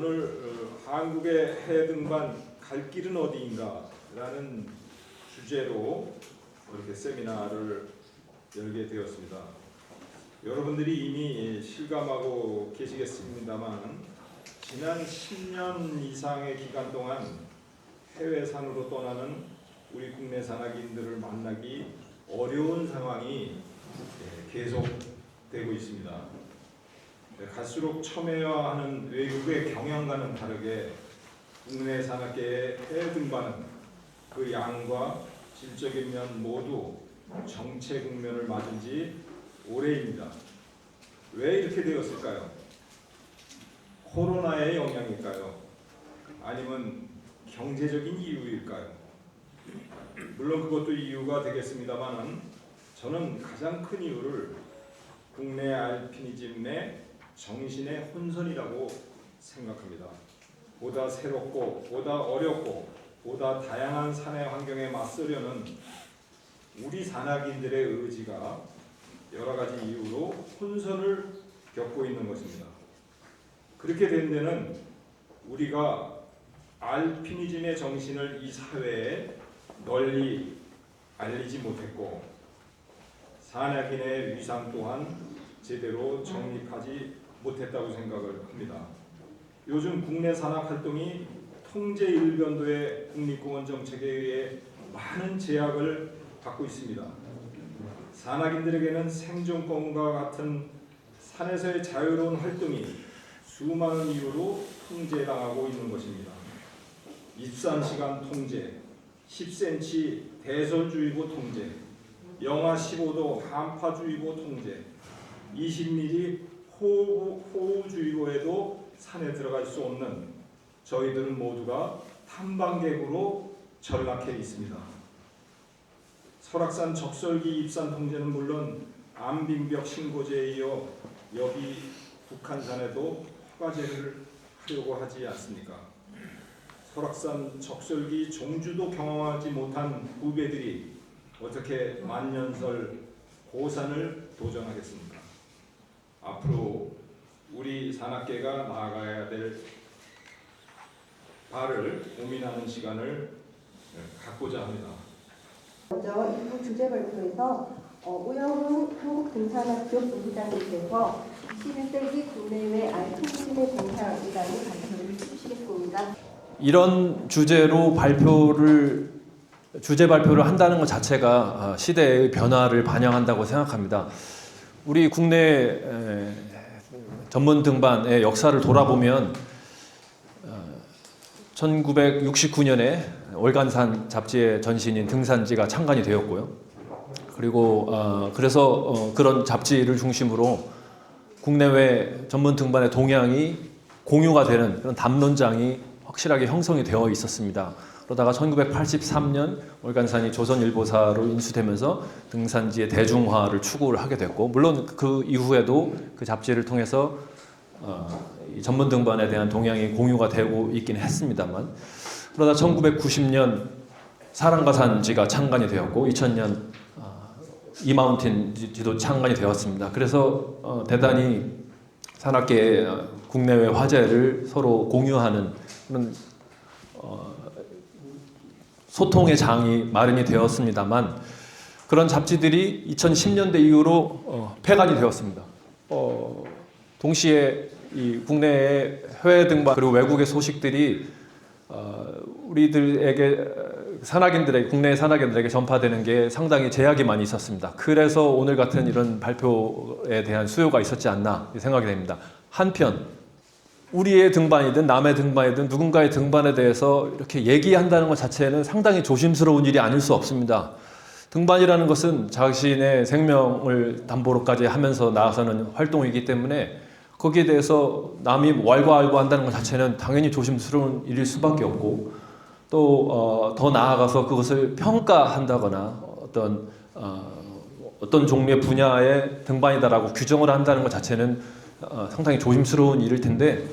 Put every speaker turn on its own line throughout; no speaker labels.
오늘 한국의 해외 등반 갈 길은 어디인가 라는 주제로 이렇게 세미나를 열게 되었습니다. 여러분들이 이미 실감하고 계시겠습니다만 지난 10년 이상의 기간 동안 해외산으로 떠나는 우리 국내 산악인들을 만나기 어려운 상황이 계속되고 있습니다. 갈수록 첨예화하는 외국의 경향과는 다르게 국내 산악계의 해외 등반은 그 양과 질적인 면 모두 정체 국면을 맞은 지 오래입니다. 왜 이렇게 되었을까요? 코로나의 영향일까요? 아니면 경제적인 이유일까요? 물론 그것도 이유가 되겠습니다만 저는 가장 큰 이유를 국내 알피니즘의 정신의 혼선이라고 생각합니다. 보다 새롭고 보다 어렵고 보다 다양한 산의 환경에 맞서려는 우리 산악인들의 의지가 여러 가지 이유로 혼선을 겪고 있는 것입니다. 그렇게 된 데는 우리가 알피니즘의 정신을 이 사회에 널리 알리지 못했고 산악인의 위상 또한 제대로 정립하지 못했다고 생각을 합니다. 요즘 국내 산악 활동이 통제 일변도의 국립공원 정책에 의해 많은 제약을 받고 있습니다. 산악인들에게는 생존권과 같은 산에서의 자유로운 활동이 수많은 이유로 통제당하고 있는 것입니다. 입산 시간 통제, 10cm 대설주의보 통제, 영하 15도 한파주의보 통제, 20mm 호우주의보에도 산에 들어갈 수 없는 저희들은 모두가 탐방객으로 전락해 있습니다. 설악산 적설기 입산 통제는 물론 암빙벽 신고제에 이어 여기 북한산에도 허가제를 하려고 하지 않습니까? 설악산 적설기 종주도 경험하지 못한 후배들이 어떻게 만년설 고산을 도전하겠습니까? 앞으로 우리 산악계가 나아가야 될 바를 고민하는 시간을 갖고자 합니다.
먼저 이부 주제 발표에서 우영웅 한국등산학교 본부장님께서 21세기 국내외 알피니즘의 동향이라는 발표를 해주시겠습니다.
이런 주제로 주제 발표를 한다는 것 자체가 시대의 변화를 반영한다고 생각합니다. 우리 국내 전문 등반의 역사를 돌아보면 1969년에 월간산 잡지의 전신인 등산지가 창간이 되었고요. 그리고 그래서 그런 잡지를 중심으로 국내외 전문 등반의 동향이 공유가 되는 그런 담론장이 확실하게 형성이 되어 있었습니다. 그러다가 1983년 월간산이 조선일보사로 인수되면서 등산지의 대중화를 추구를 하게 됐고, 물론 그 이후에도 그 잡지를 통해서 전문 등반에 대한 동향이 공유가 되고 있긴 했습니다만, 그러다 1990년 사랑가산지가 창간이 되었고 2000년 이마운틴지도 창간이 되었습니다. 그래서 대단히 산악계의 국내외 화제를 서로 공유하는 그런 소통의 장이 마련이 되었습니다만, 그런 잡지들이 2010년대 이후로 폐간이 되었습니다. 동시에 이 국내의 해외 등반 그리고 외국의 소식들이 우리들에게 국내 산악인들에게 전파되는 게 상당히 제약이 많이 있었습니다. 그래서 오늘 같은 이런 발표에 대한 수요가 있었지 않나 생각이 됩니다. 한편 우리의 등반이든 남의 등반이든 누군가의 등반에 대해서 이렇게 얘기한다는 것 자체는 상당히 조심스러운 일이 아닐 수 없습니다. 등반이라는 것은 자신의 생명을 담보로까지 하면서 나아서는 활동이기 때문에 거기에 대해서 남이 왈가왈부한다는 것 자체는 당연히 조심스러운 일일 수밖에 없고, 또 더 나아가서 그것을 평가한다거나 어떤 종류의 분야의 등반이다라고 규정을 한다는 것 자체는 상당히 조심스러운 일일 텐데,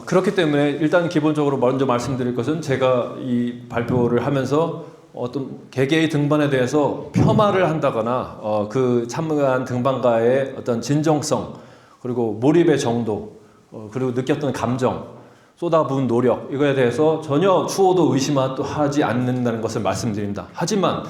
그렇기 때문에 일단 기본적으로 먼저 말씀드릴 것은, 제가 이 발표를 하면서 어떤 개개의 등반에 대해서 폄하를 한다거나 그 참가한 등반가의 어떤 진정성 그리고 몰입의 정도 그리고 느꼈던 감정, 쏟아부은 노력 이거에 대해서 전혀 추호도 의심하지 않는다는 것을 말씀드립니다. 하지만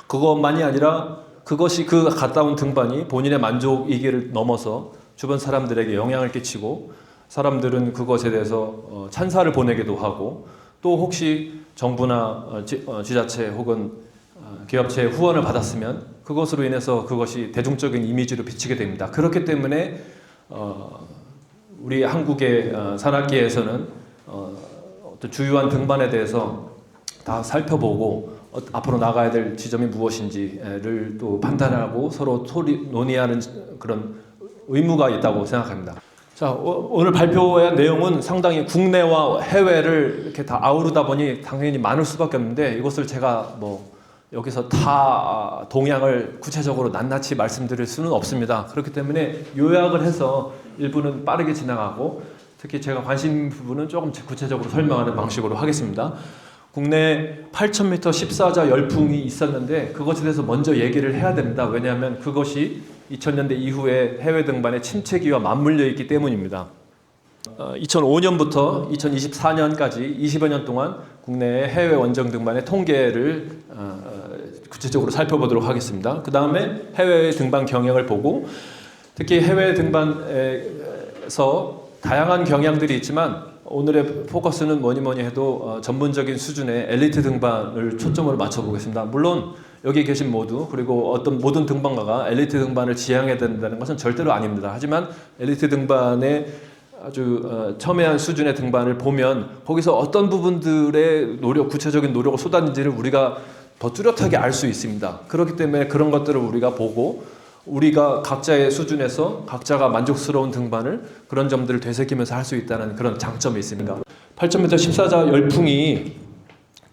그것만이 아니라 그것이 그 갔다 온 등반이 본인의 만족이기를 넘어서 주변 사람들에게 영향을 끼치고 사람들은 그것에 대해서 찬사를 보내기도 하고 또 혹시 정부나 지자체 혹은 기업체의 후원을 받았으면 그것으로 인해서 그것이 대중적인 이미지로 비치게 됩니다. 그렇기 때문에 우리 한국의 산악계에서는 어떤 주요한 등반에 대해서 다 살펴보고 앞으로 나가야 될 지점이 무엇인지를 또 판단하고 서로 논의하는 그런 의무가 있다고 생각합니다. 자, 오늘 발표의 내용은 상당히 국내와 해외를 이렇게 다 아우르다 보니 당연히 많을 수밖에 없는데 이것을 제가 여기서 다 동향을 구체적으로 낱낱이 말씀드릴 수는 없습니다. 그렇기 때문에 요약을 해서 일부는 빠르게 지나가고 특히 제가 관심 부분은 조금 구체적으로 설명하는 방식으로 하겠습니다. 국내 8,000m 14자 열풍이 있었는데 그것에 대해서 먼저 얘기를 해야 됩니다. 왜냐하면 그것이 2000년대 이후에 해외 등반의 침체기와 맞물려 있기 때문입니다. 2005년부터 2024년까지 20여 년 동안 국내의 해외 원정 등반의 통계를 구체적으로 살펴보도록 하겠습니다. 그 다음에 해외 등반 경향을 보고 특히 해외 등반에서 다양한 경향들이 있지만 오늘의 포커스는 뭐니 해도 전문적인 수준의 엘리트 등반을 초점으로 맞춰보겠습니다. 물론 여기 계신 모두 그리고 어떤 모든 등반가가 엘리트 등반을 지향해야 된다는 것은 절대로 아닙니다. 하지만 엘리트 등반의 아주 첨예한 수준의 등반을 보면 거기서 어떤 부분들의 구체적인 노력을 쏟았는지를 우리가 더 뚜렷하게 알 수 있습니다. 그렇기 때문에 그런 것들을 우리가 보고 우리가 각자의 수준에서 각자가 만족스러운 등반을 그런 점들을 되새기면서 할 수 있다는 그런 장점이 있습니다. 8,000m 14자 열풍이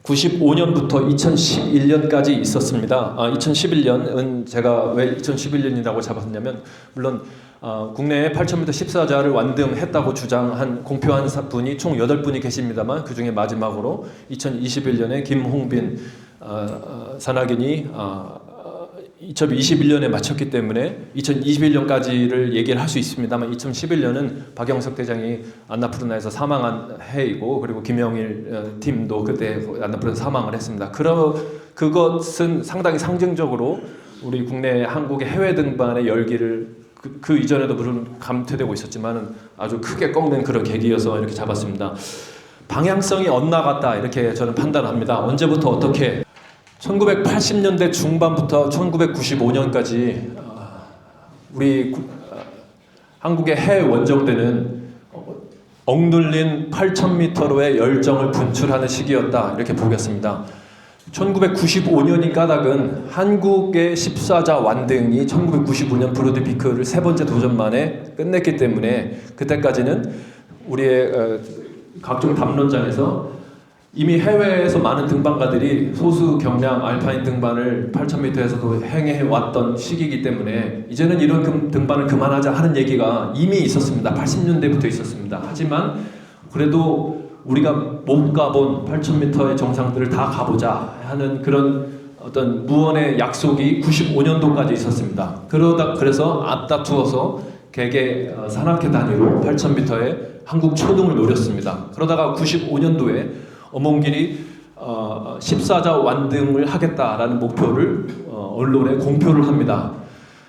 95년부터 2011년까지 있었습니다. 2011년은 제가 왜 2011년이라고 잡았냐면 물론 국내에 8,000m 14자를 완등했다고 주장한 공표한 분이 총 8분이 계십니다만 그 중에 마지막으로 2021년에 김홍빈 산악인이 2021년에 마쳤기 때문에 2021년까지를 얘기를 할 수 있습니다만 2011년은 박영석 대장이 안나푸르나에서 사망한 해이고 그리고 김영일 팀도 그때 안나푸르나에서 사망을 했습니다. 그것은 상당히 상징적으로 우리 국내 한국의 해외 등반의 열기를 그 이전에도 물론 감퇴되고 있었지만 아주 크게 꺾는 그런 계기여서 이렇게 잡았습니다. 방향성이 엇나갔다 이렇게 저는 판단합니다. 언제부터 어떻게 1980년대 중반부터 1995년까지 우리 한국의 해외 원정대는 억눌린 8,000m로의 열정을 분출하는 시기였다 이렇게 보겠습니다. 1995년이 까닭은 한국의 14자 완등이 1995년 브로드피크를 세 번째 도전 만에 끝냈기 때문에 그때까지는 우리의 각종 담론장에서 이미 해외에서 많은 등반가들이 소수 경량 알파인 등반을 8,000m에서도 행해왔던 시기이기 때문에 이제는 이런 등반을 그만하자 하는 얘기가 이미 있었습니다. 80년대부터 있었습니다. 하지만 그래도 우리가 못 가본 8,000m의 정상들을 다 가보자 하는 그런 어떤 무언의 약속이 95년도까지 있었습니다. 그래서 앞다투어서 개개 산악회 단위로 8,000m의 한국 초등을 노렸습니다. 그러다가 95년도에 엄원길이 14자 완등을 하겠다라는 목표를 언론에 공표를 합니다.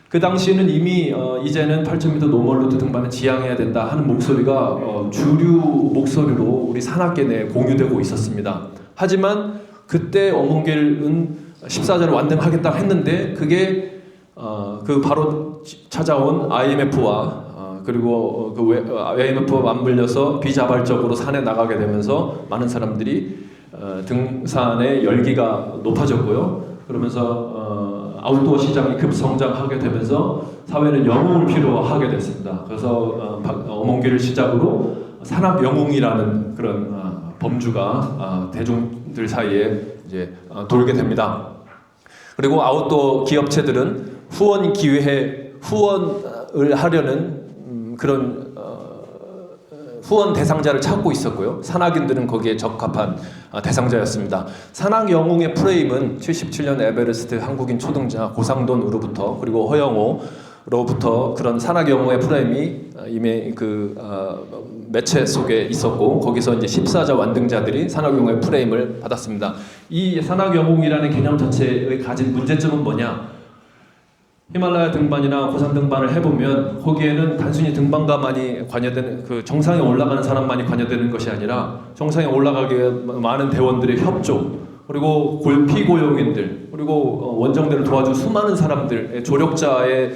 그 당시에는 이미 이제는 8,000m 노멀루트 등반을 지향해야 된다 하는 목소리가 주류 목소리로 우리 산악계 내에 공유되고 있었습니다. 하지만 그때 엄원길은 14자를 완등하겠다 했는데 그게 그 바로 찾아온 IMF와 그리고 IMF와 맞물려서 비자발적으로 산에 나가게 되면서 많은 사람들이 등산의 열기가 높아졌고요. 그러면서 아웃도어 시장이 급성장하게 되면서 사회는 영웅을 필요하게 됐습니다. 그래서 엄원길을 시작으로 산악 영웅이라는 그런 범주가 대중들 사이에 이제 돌게 됩니다. 그리고 아웃도어 기업체들은 후원을 하려는 그런 후원 대상자를 찾고 있었고요. 산악인들은 거기에 적합한 대상자였습니다. 산악 영웅의 프레임은 77년 에베레스트 한국인 초등자 고상돈으로부터 그리고 허영호 로부터 그런 산악 영웅의 프레임이 이미 그 매체 속에 있었고 거기서 이제 14자 완등자들이 산악 영웅의 프레임을 받았습니다. 이 산악 영웅이라는 개념 자체의 가진 문제점은 뭐냐? 히말라야 등반이나 고산 등반을 해보면 거기에는 단순히 등반가만이 관여되는 그 정상에 올라가는 사람만이 관여되는 것이 아니라 정상에 올라가기 위해 많은 대원들의 협조 그리고 피고용인들 그리고 원정대를 도와준 수많은 사람들의 조력자의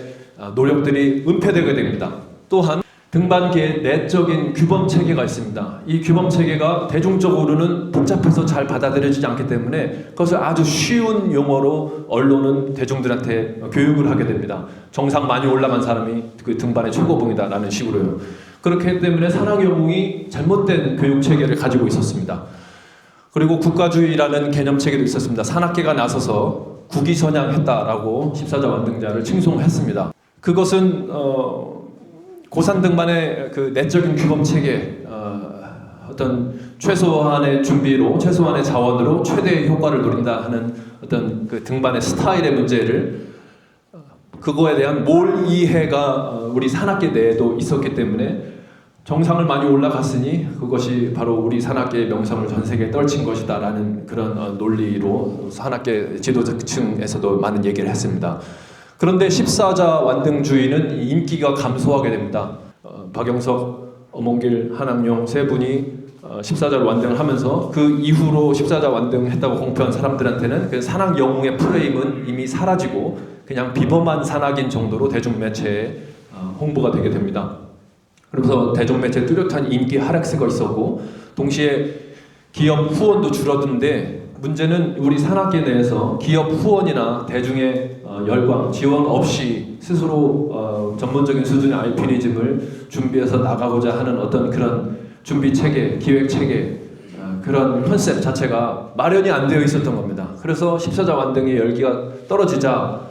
노력들이 은폐되게 됩니다. 또한 등반계의 내적인 규범 체계가 있습니다. 이 규범 체계가 대중적으로는 복잡해서 잘 받아들여지지 않기 때문에 그것을 아주 쉬운 용어로 언론은 대중들한테 교육을 하게 됩니다. 정상 많이 올라간 사람이 그 등반의 최고봉이다라는 식으로요. 그렇기 때문에 산악 영웅이 잘못된 교육 체계를 가지고 있었습니다. 그리고 국가주의라는 개념 체계도 있었습니다. 산악계가 나서서 국위선양했다라고 14자 완등자를 칭송했습니다. 그것은 고산 등반의 그 내적인 규범 체계, 어떤 최소한의 준비로, 최소한의 자원으로 최대의 효과를 노린다 하는 어떤 그 등반의 스타일의 문제를 그거에 대한 몰이해가 우리 산악계 내에도 있었기 때문에 정상을 많이 올라갔으니 그것이 바로 우리 산악계의 명성을 전 세계에 떨친 것이다라는 그런 논리로 산악계 지도층에서도 많은 얘기를 했습니다. 그런데 14자 완등주의는 인기가 감소하게 됩니다. 박영석, 엄원길, 한학용 세 분이 14자를 완등을 하면서 그 이후로 14자 완등했다고 공표한 사람들한테는 그 산악 영웅의 프레임은 이미 사라지고 그냥 비범한 산악인 정도로 대중매체에 홍보가 되게 됩니다. 그래서 대중매체에 뚜렷한 인기 하락세가 있었고 동시에 기업 후원도 줄어드는데 문제는 우리 산악계 내에서 기업 후원이나 대중의 열광, 지원 없이 스스로 전문적인 수준의 알피니즘을 준비해서 나가고자 하는 어떤 그런 준비 체계, 기획 체계 그런 컨셉 자체가 마련이 안 되어 있었던 겁니다. 그래서 14자 완등의 열기가 떨어지자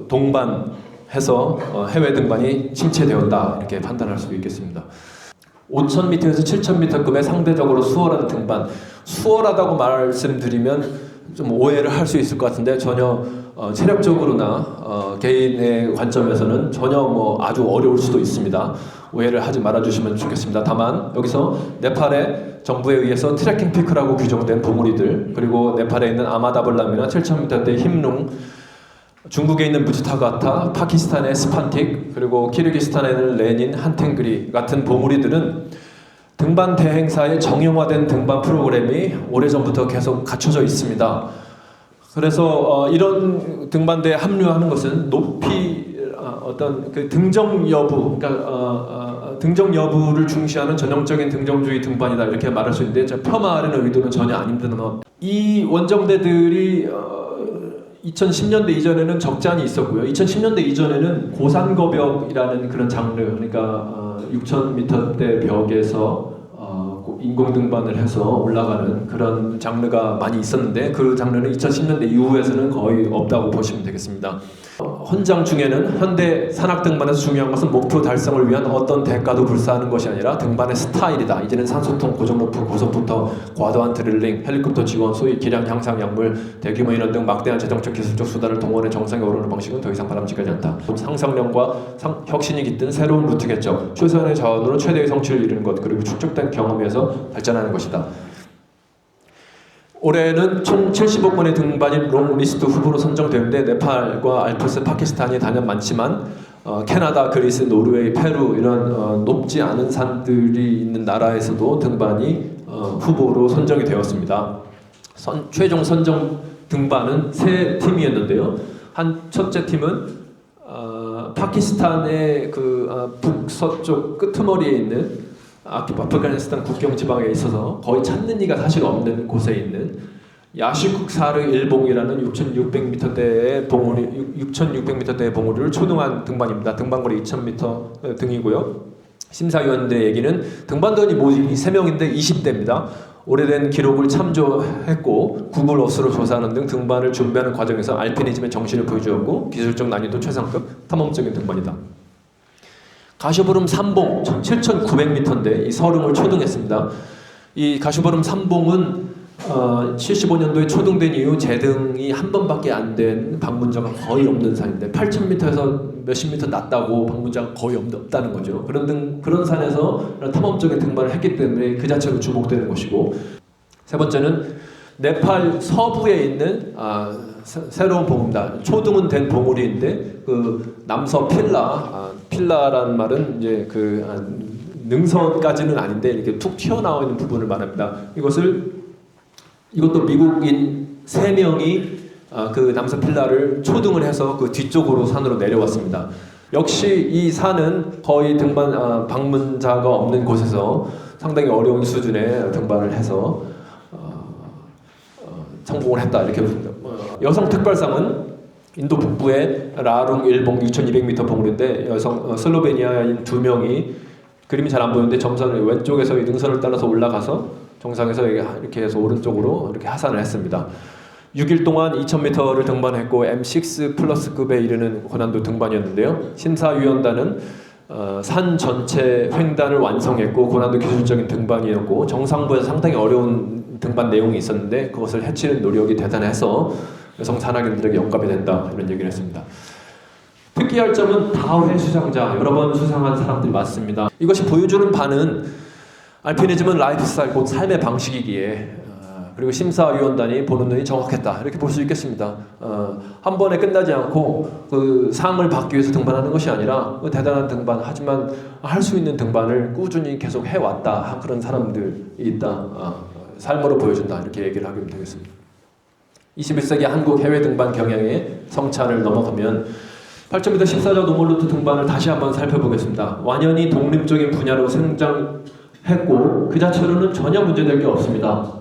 동반해서 해외 등반이 침체되었다 이렇게 판단할 수 있겠습니다. 5,000m에서 7,000m급의 상대적으로 수월한 등반, 수월하다고 말씀드리면 좀 오해를 할 수 있을 것 같은데 전혀 체력적으로나 개인의 관점에서는 전혀 아주 어려울 수도 있습니다. 오해를 하지 말아주시면 좋겠습니다. 다만 여기서 네팔의 정부에 의해서 트레킹 피크라고 규정된 봉우리들 그리고 네팔에 있는 아마다블람이나 7,000m대 힘룽 중국에 있는 무지타가타, 파키스탄의 스판틱, 그리고 키르기스탄에 있는 레닌, 한텐그리 같은 봉우리들은 등반 대행사의 정형화된 등반 프로그램이 오래전부터 계속 갖춰져 있습니다. 그래서 이런 등반대에 합류하는 것은 높이 어떤 그 등정 여부, 그러니까 등정 여부를 중시하는 전형적인 등정주의 등반이다 이렇게 말할 수 있는데 폄하하려는 의도는 전혀 아닙니다. 이 원정대들이 2010년대 이전에는 적잖이 있었고요. 2010년대 이전에는 고산거벽이라는 그런 장르, 그러니까 6,000m대 벽에서 인공 등반을 해서 올라가는 그런 장르가 많이 있었는데 그 장르는 2010년대 이후에서는 거의 없다고 보시면 되겠습니다. 헌장 중에는 현대 산악 등반에서 중요한 것은 목표 달성을 위한 어떤 대가도 불사하는 것이 아니라 등반의 스타일이다. 이제는 산소통, 고정로프, 고속부터 과도한 드릴링, 헬리콥터 지원, 소위 기량 향상 약물, 대규모 인원 등 막대한 재정적 기술적 수단을 동원해 정상에 오르는 방식은 더 이상 바람직하지 않다. 상상력과 혁신이 깃든 새로운 루트 개척, 최소한의 자원으로 최대의 성취를 이루는 것, 그리고 축적된 경험에서 발전하는 것이다. 올해는 총 75건의 등반이 롱리스트 후보로 선정되는데 네팔과 알프스, 파키스탄이 단연 많지만 캐나다, 그리스, 노르웨이, 페루 이런 높지 않은 산들이 있는 나라에서도 등반이 후보로 선정이 되었습니다. 최종 선정 등반은 세 팀이었는데요. 첫째 팀은 파키스탄의 그 북서쪽 끄트머리에 있는 아프가니스탄 국경 지방에 있어서 거의 찾는 이가 사실 없는 곳에 있는 야시국 사르 일봉이라는 6,600m대의 봉우리를 초등한 등반입니다. 등반거리 2,000m 등이고요. 심사위원들의 얘기는 등반대원이 모두 3명인데 20대입니다. 오래된 기록을 참조했고 구글 어스로 조사하는 등 등반을 준비하는 과정에서 알피니즘의 정신을 보여주었고 기술적 난이도 최상급 탐험적인 등반이다. 가시보름 3봉 7,900m인데 이 서름을 초등했습니다. 이 가시보름 3봉은 75년도에 초등된 이후 제등이 한 번밖에 안 된 방문자가 거의 없는 산인데 8,000m에서 몇십 미터 낮다고 방문자가 거의 없다는 거죠. 그런 산에서 탐험적인 등반을 했기 때문에 그 자체로 주목되는 것이고, 세 번째는 네팔 서부에 있는 새로운 봉우리다. 초등은 된 봉우리인데 그 남서 필라라는 말은 이제 능선까지는 아닌데 이렇게 툭 튀어나와 있는 부분을 말합니다. 이것도 미국인 3명이 그 남서 필라를 초등을 해서 그 뒤쪽으로 산으로 내려왔습니다. 역시 이 산은 거의 방문자가 없는 곳에서 상당히 어려운 수준의 등반을 해서 성공을 했다 이렇게 봅니다. 여성 특별상은 인도 북부의 라룽 일봉 2,200m 봉우리인데 슬로베니아인 2명이 그림이 잘 안 보이는데 점선을 왼쪽에서 이 능선을 따라서 올라가서 정상에서 이렇게 해서 오른쪽으로 이렇게 하산을 했습니다. 6일 동안 2,000m를 등반했고 M6 플러스급에 이르는 고난도 등반이었는데요. 심사위원단은 산 전체 횡단을 완성했고 고난도 기술적인 등반이었고 정상부에서 상당히 어려운 등반 내용이 있었는데 그것을 해치는 노력이 대단해서 여성 산악인들에게 영감이 된다 이런 얘기를 했습니다. 특기할 점은 다회 수상자, 여러 번 수상한 사람들이 많습니다. 이것이 보여주는 바는 알피니즘은 라이프 스타일, 곧 삶의 방식이기에 그리고 심사위원단이 보는 눈이 정확했다 이렇게 볼 수 있겠습니다. 한 번에 끝나지 않고 그 상을 받기 위해서 등반하는 것이 아니라 대단한 등반, 하지만 할 수 있는 등반을 꾸준히 계속 해왔다 그런 사람들이 있다. 삶으로 보여준다 이렇게 얘기를 하면 되겠습니다. 21세기 한국 해외 등반 경향의 성찬을 넘어가면 8,000m 14자 노멀루트 등반을 다시 한번 살펴보겠습니다. 완연히 독립적인 분야로 성장했고 그 자체로는 전혀 문제될 게 없습니다.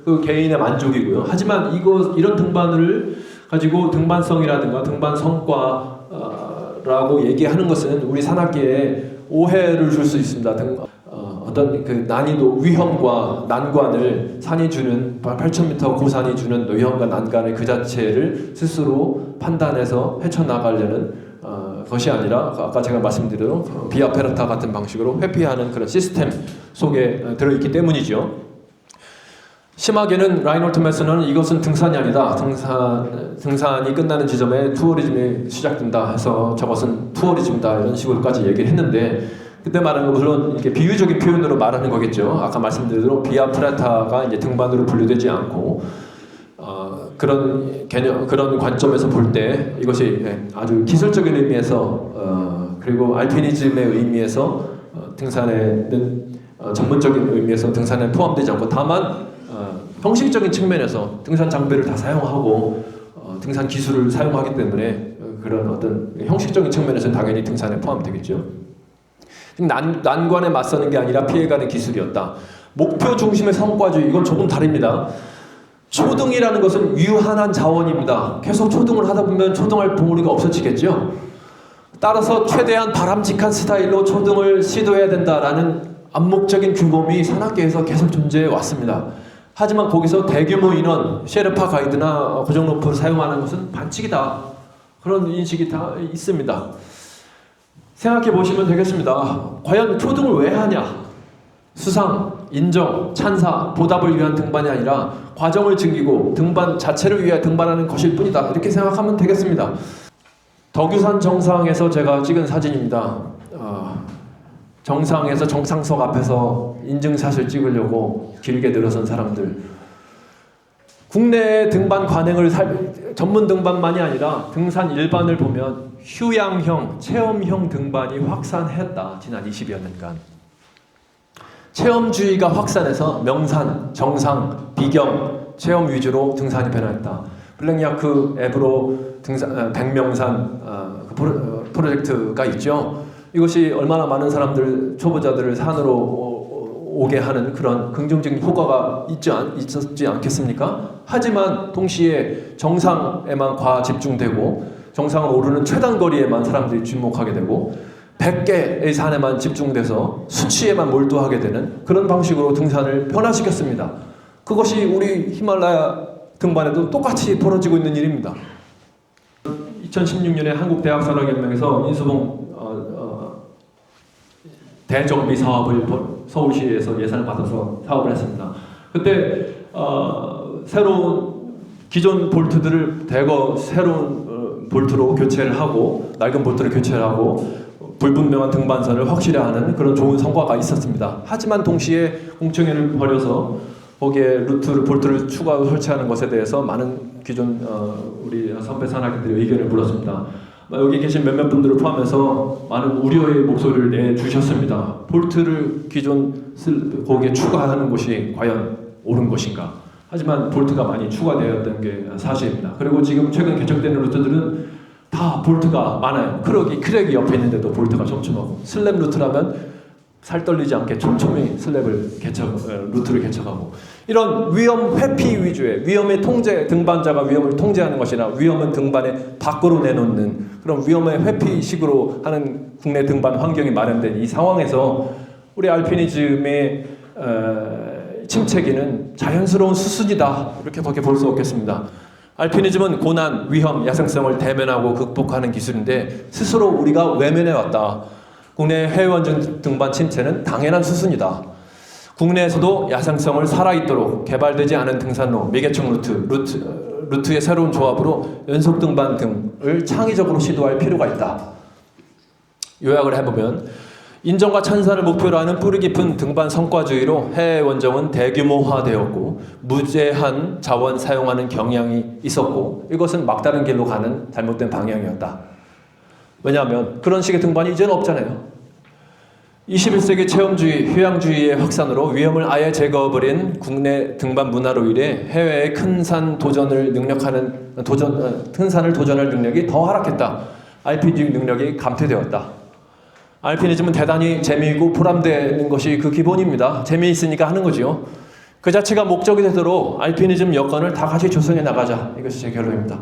그 개인의 만족이고요. 하지만 이런 등반을 가지고 등반성이라든가 등반 성과라고 얘기하는 것은 우리 산악계에 오해를 줄 수 있습니다. 어떤 그 난이도, 위험과 난관을 산이 주는 8,000m 고산이 주는 위험과 난관의 그 자체를 스스로 판단해서 헤쳐나가려는 것이 아니라 아까 제가 말씀드린 비아 페르타 같은 방식으로 회피하는 그런 시스템 속에 들어있기 때문이죠. 심하게는 라이놀트 메스너는 이것은 등산이 아니다. 등산이 끝나는 지점에 투어리즘이 시작된다 해서 저것은 투어리즘이다 이런 식으로까지 얘기를 했는데 그때 말하는 건 물론 이렇게 비유적인 표현으로 말하는 거겠죠. 아까 말씀드린 대로 비아 프레타가 이제 등반으로 분류되지 않고 그런 개념, 그런 관점에서 볼 때 이것이 아주 기술적인 의미에서 그리고 알피니즘의 의미에서 등산에는 전문적인 의미에서 등산에 포함되지 않고 다만 형식적인 측면에서 등산 장비를 다 사용하고 등산 기술을 사용하기 때문에 그런 어떤 형식적인 측면에서는 당연히 등산에 포함되겠죠. 난관에 맞서는 게 아니라 피해가는 기술이었다. 목표 중심의 성과주의, 이건 조금 다릅니다. 초등이라는 것은 유한한 자원입니다. 계속 초등을 하다 보면 초등할 봉우리가 없어지겠죠. 따라서 최대한 바람직한 스타일로 초등을 시도해야 된다라는 암묵적인 규범이 산악계에서 계속 존재해 왔습니다. 하지만 거기서 대규모 인원, 셰르파 가이드나 고정로프를 사용하는 것은 반칙이다. 그런 인식이 다 있습니다. 생각해 보시면 되겠습니다. 과연 초등을 왜 하냐? 수상, 인정, 찬사, 보답을 위한 등반이 아니라 과정을 즐기고 등반 자체를 위해 등반하는 것일 뿐이다. 이렇게 생각하면 되겠습니다. 덕유산 정상에서 제가 찍은 사진입니다. 정상에서 정상석 앞에서 인증샷을 찍으려고 길게 늘어선 사람들. 국내 등반 관행을 전문 등반만이 아니라 등산 일반을 보면 휴양형, 체험형 등반이 확산했다. 지난 20여 년간. 체험주의가 확산해서 명산, 정상, 비경, 체험 위주로 등산이 변화했다. 블랙야크 앱으로 백명산 프로젝트가 있죠. 이것이 얼마나 많은 사람들, 초보자들을 산으로 오게 하는 그런 긍정적인 효과가 있었지 않겠습니까? 하지만 동시에 정상에만 과집중되고 정상을 오르는 최단거리에만 사람들이 주목하게 되고 100개의 산에만 집중돼서 수치에만 몰두하게 되는 그런 방식으로 등산을 변화시켰습니다. 그것이 우리 히말라야 등반에도 똑같이 벌어지고 있는 일입니다. 2016년에 한국대학산업연맹에서 인수봉 대정비 사업을 서울시에서 예산을 받아서 사업을 했습니다. 그때 새로운 기존 볼트들을 대거 새로운 볼트로 교체를 하고 낡은 볼트를 교체를 하고 불분명한 등반선을 확실히 하는 그런 좋은 성과가 있었습니다. 하지만 동시에 공청회를 벌여서 거기에 볼트를 추가로 설치하는 것에 대해서 많은 기존 우리 선배 산악인들의 의견을 물었습니다. 여기 계신 몇몇 분들을 포함해서 많은 우려의 목소리를 내주셨습니다. 볼트를 기존 거기에 추가하는 것이 과연 옳은 것인가? 하지만 볼트가 많이 추가되었던 게 사실입니다. 그리고 지금 최근 개척되는 루트들은 다 볼트가 많아요. 크랙이 옆에 있는데도 볼트가 촘촘하고 슬랩 루트라면 살 떨리지 않게 촘촘히 루트를 개척하고 이런 위험 회피 위주의 위험의 통제 등반자가 위험을 통제하는 것이나 위험은 등반에 밖으로 내놓는 그런 위험의 회피식으로 하는 국내 등반 환경이 마련된 이 상황에서 우리 알피니즘의 침체기는 자연스러운 수순이다 이렇게밖에 볼 수 없겠습니다. 알피니즘은 고난, 위험, 야생성을 대면하고 극복하는 기술인데 스스로 우리가 외면해 왔다. 국내 해외원전 등반 침체는 당연한 수순이다. 국내에서도 야생성을 살아있도록 개발되지 않은 등산로, 미개척 루트의 새로운 조합으로 연속 등반 등을 창의적으로 시도할 필요가 있다. 요약을 해보면 인정과 찬사를 목표로 하는 뿌리 깊은 등반 성과주의로 해외 원정은 대규모화되었고 무제한 자원 사용하는 경향이 있었고 이것은 막다른 길로 가는 잘못된 방향이었다. 왜냐하면 그런 식의 등반이 이제는 없잖아요. 21세기 체험주의, 휴양주의의 확산으로 위험을 아예 제거해버린 국내 등반 문화로 인해 해외의 큰 산을 도전할 능력이 더 하락했다. 알피니즘 능력이 감퇴되었다. 알피니즘은 대단히 재미있고 보람되는 것이 그 기본입니다. 재미있으니까 하는 거지요. 그 자체가 목적이 되도록 알피니즘 여건을 다 같이 조성해 나가자. 이것이 제 결론입니다.